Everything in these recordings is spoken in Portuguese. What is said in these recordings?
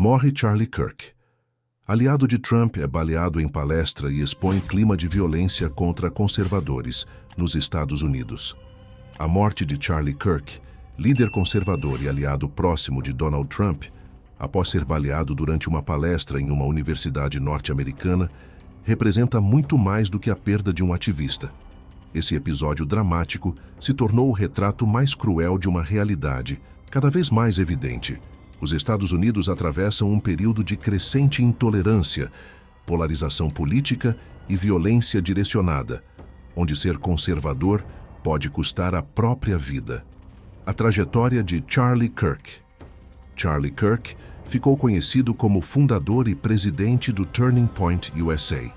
Morre Charlie Kirk. Aliado de Trump, é baleado em palestra e expõe clima de violência contra conservadores nos Estados Unidos. A morte de Charlie Kirk, líder conservador e aliado próximo de Donald Trump, após ser baleado durante uma palestra em uma universidade norte-americana, representa muito mais do que a perda de um ativista. Esse episódio dramático se tornou o retrato mais cruel de uma realidade cada vez mais evidente. Os Estados Unidos atravessam um período de crescente intolerância, polarização política e violência direcionada, onde ser conservador pode custar a própria vida. A trajetória de Charlie Kirk. Charlie Kirk ficou conhecido como fundador e presidente do Turning Point USA,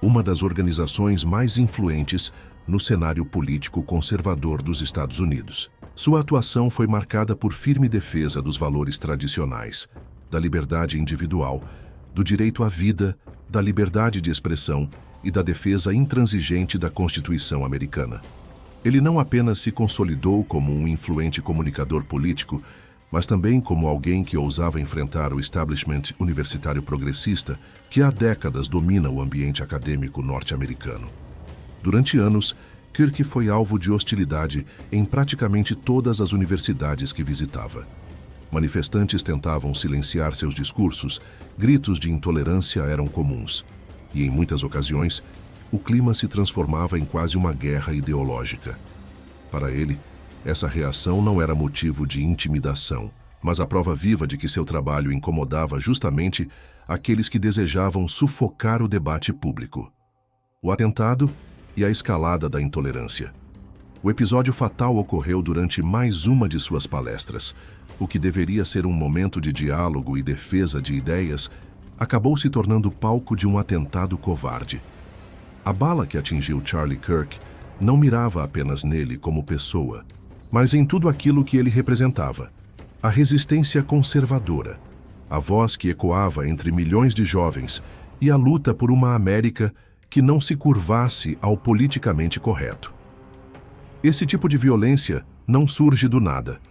uma das organizações mais influentes no cenário político conservador dos Estados Unidos. Sua atuação foi marcada por firme defesa dos valores tradicionais, da liberdade individual, do direito à vida, da liberdade de expressão e da defesa intransigente da Constituição americana. Ele não apenas se consolidou como um influente comunicador político, mas também como alguém que ousava enfrentar o establishment universitário progressista que há décadas domina o ambiente acadêmico norte-americano. Durante anos, Kirk foi alvo de hostilidade em praticamente todas as universidades que visitava. Manifestantes tentavam silenciar seus discursos, gritos de intolerância eram comuns, e em muitas ocasiões, o clima se transformava em quase uma guerra ideológica. Para ele, essa reação não era motivo de intimidação, mas a prova viva de que seu trabalho incomodava justamente aqueles que desejavam sufocar o debate público. O atentado e a escalada da intolerância. O episódio fatal ocorreu durante mais uma de suas palestras. O que deveria ser um momento de diálogo e defesa de ideias acabou se tornando palco de um atentado covarde. A bala que atingiu Charlie Kirk não mirava apenas nele como pessoa, mas em tudo aquilo que ele representava. A resistência conservadora, a voz que ecoava entre milhões de jovens e a luta por uma América que não se curvasse ao politicamente correto. Esse tipo de violência não surge do nada.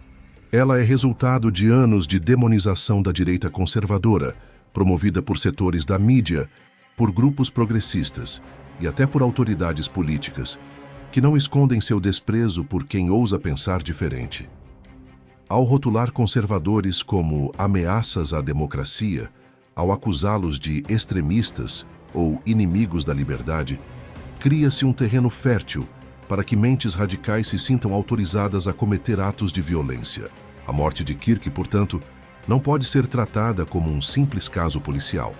Ela é resultado de anos de demonização da direita conservadora, promovida por setores da mídia, por grupos progressistas e até por autoridades políticas, que não escondem seu desprezo por quem ousa pensar diferente. Ao rotular conservadores como ameaças à democracia, ao acusá-los de extremistas ou inimigos da liberdade, cria-se um terreno fértil para que mentes radicais se sintam autorizadas a cometer atos de violência. A morte de Kirk, portanto, não pode ser tratada como um simples caso policial.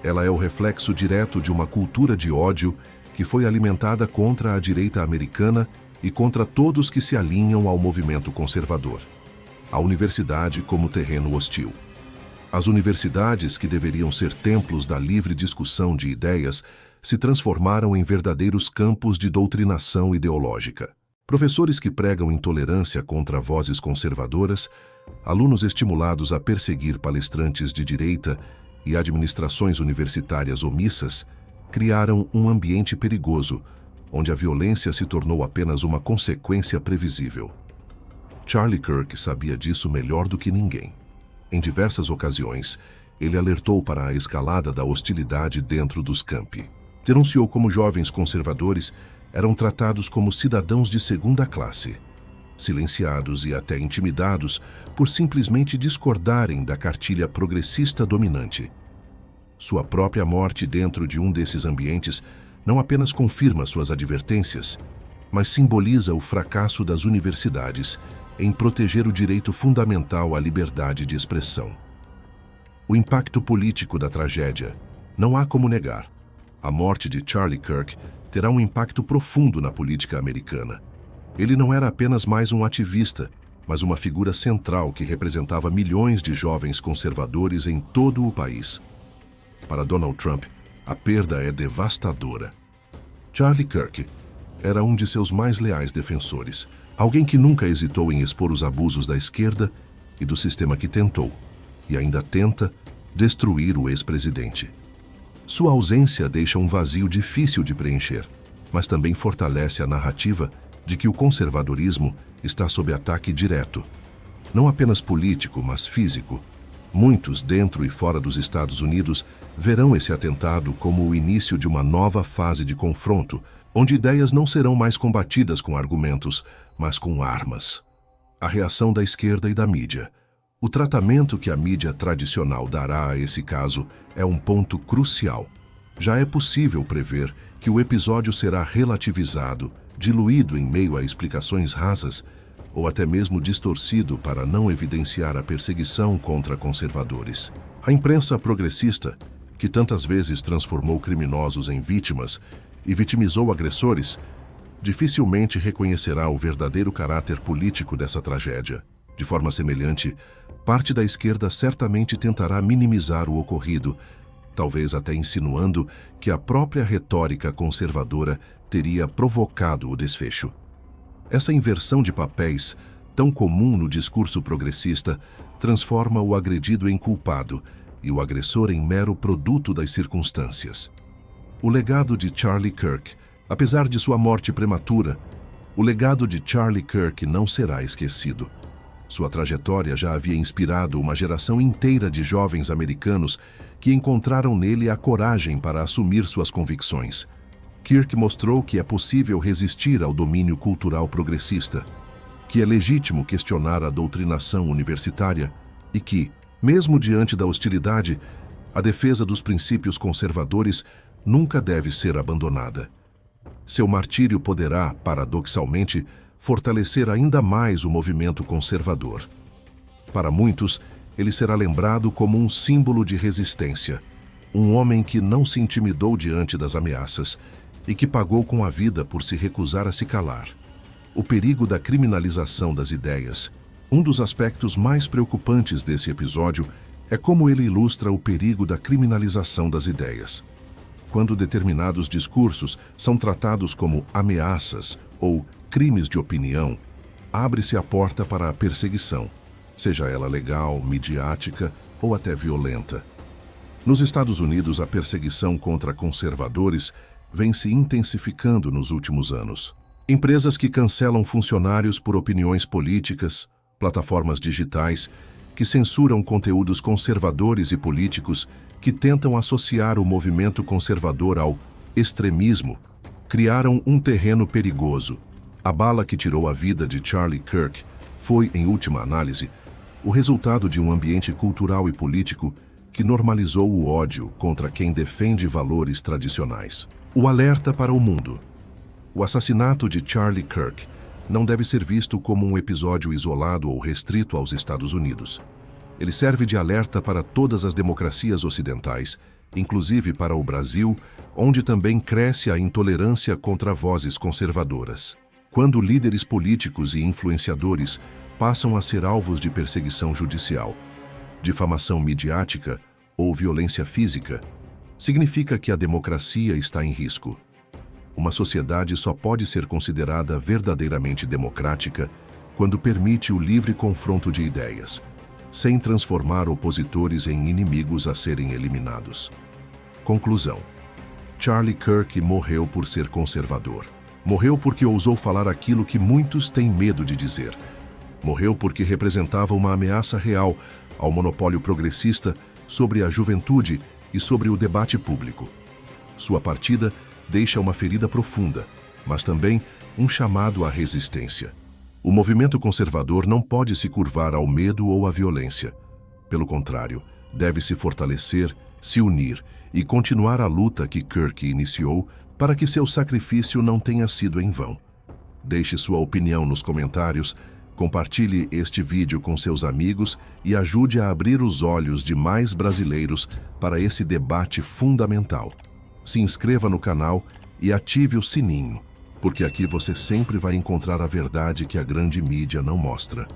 Ela é o reflexo direto de uma cultura de ódio que foi alimentada contra a direita americana e contra todos que se alinham ao movimento conservador. A universidade como terreno hostil. As universidades, que deveriam ser templos da livre discussão de ideias, se transformaram em verdadeiros campos de doutrinação ideológica. Professores que pregam intolerância contra vozes conservadoras, alunos estimulados a perseguir palestrantes de direita e administrações universitárias omissas, criaram um ambiente perigoso, onde a violência se tornou apenas uma consequência previsível. Charlie Kirk sabia disso melhor do que ninguém. Em diversas ocasiões, ele alertou para a escalada da hostilidade dentro dos campi. Denunciou como jovens conservadores eram tratados como cidadãos de segunda classe, silenciados e até intimidados por simplesmente discordarem da cartilha progressista dominante. Sua própria morte dentro de um desses ambientes não apenas confirma suas advertências, mas simboliza o fracasso das universidades em proteger o direito fundamental à liberdade de expressão. O impacto político da tragédia não há como negar. A morte de Charlie Kirk terá um impacto profundo na política americana. Ele não era apenas mais um ativista, mas uma figura central que representava milhões de jovens conservadores em todo o país. Para Donald Trump, a perda é devastadora. Charlie Kirk era um de seus mais leais defensores, alguém que nunca hesitou em expor os abusos da esquerda e do sistema que tentou, e ainda tenta, destruir o ex-presidente. Sua ausência deixa um vazio difícil de preencher, mas também fortalece a narrativa de que o conservadorismo está sob ataque direto, não apenas político, mas físico. Muitos, dentro e fora dos Estados Unidos, verão esse atentado como o início de uma nova fase de confronto, onde ideias não serão mais combatidas com argumentos, mas com armas. A reação da esquerda e da mídia. O tratamento que a mídia tradicional dará a esse caso é um ponto crucial. Já é possível prever que o episódio será relativizado, diluído em meio a explicações rasas, ou até mesmo distorcido para não evidenciar a perseguição contra conservadores. A imprensa progressista, que tantas vezes transformou criminosos em vítimas e vitimizou agressores, dificilmente reconhecerá o verdadeiro caráter político dessa tragédia. De forma semelhante, parte da esquerda certamente tentará minimizar o ocorrido, talvez até insinuando que a própria retórica conservadora teria provocado o desfecho. Essa inversão de papéis, tão comum no discurso progressista, transforma o agredido em culpado e o agressor em mero produto das circunstâncias. O legado de Charlie Kirk, apesar de sua morte prematura, o legado de Charlie Kirk não será esquecido. Sua trajetória já havia inspirado uma geração inteira de jovens americanos que encontraram nele a coragem para assumir suas convicções. Kirk mostrou que é possível resistir ao domínio cultural progressista, que é legítimo questionar a doutrinação universitária e que, mesmo diante da hostilidade, a defesa dos princípios conservadores nunca deve ser abandonada. Seu martírio poderá, paradoxalmente, fortalecer ainda mais o movimento conservador. Para muitos, ele será lembrado como um símbolo de resistência, um homem que não se intimidou diante das ameaças e que pagou com a vida por se recusar a se calar. O perigo da criminalização das ideias. Um dos aspectos mais preocupantes desse episódio é como ele ilustra o perigo da criminalização das ideias. Quando determinados discursos são tratados como ameaças ou crimes de opinião, abre-se a porta para a perseguição, seja ela legal, midiática ou até violenta. Nos Estados Unidos, a perseguição contra conservadores vem se intensificando nos últimos anos. Empresas que cancelam funcionários por opiniões políticas, plataformas digitais que censuram conteúdos conservadores e políticos que tentam associar o movimento conservador ao extremismo, criaram um terreno perigoso. A bala que tirou a vida de Charlie Kirk foi, em última análise, o resultado de um ambiente cultural e político que normalizou o ódio contra quem defende valores tradicionais. O alerta para o mundo. O assassinato de Charlie Kirk não deve ser visto como um episódio isolado ou restrito aos Estados Unidos. Ele serve de alerta para todas as democracias ocidentais, inclusive para o Brasil, onde também cresce a intolerância contra vozes conservadoras. Quando líderes políticos e influenciadores passam a ser alvos de perseguição judicial, difamação midiática ou violência física, significa que a democracia está em risco. Uma sociedade só pode ser considerada verdadeiramente democrática quando permite o livre confronto de ideias, sem transformar opositores em inimigos a serem eliminados. Conclusão: Charlie Kirk morreu por ser conservador. Morreu porque ousou falar aquilo que muitos têm medo de dizer. Morreu porque representava uma ameaça real ao monopólio progressista sobre a juventude e sobre o debate público. Sua partida deixa uma ferida profunda, mas também um chamado à resistência. O movimento conservador não pode se curvar ao medo ou à violência. Pelo contrário, deve se fortalecer, se unir e continuar a luta que Kirk iniciou para que seu sacrifício não tenha sido em vão. Deixe sua opinião nos comentários, compartilhe este vídeo com seus amigos e ajude a abrir os olhos de mais brasileiros para esse debate fundamental. Se inscreva no canal e ative o sininho, porque aqui você sempre vai encontrar a verdade que a grande mídia não mostra.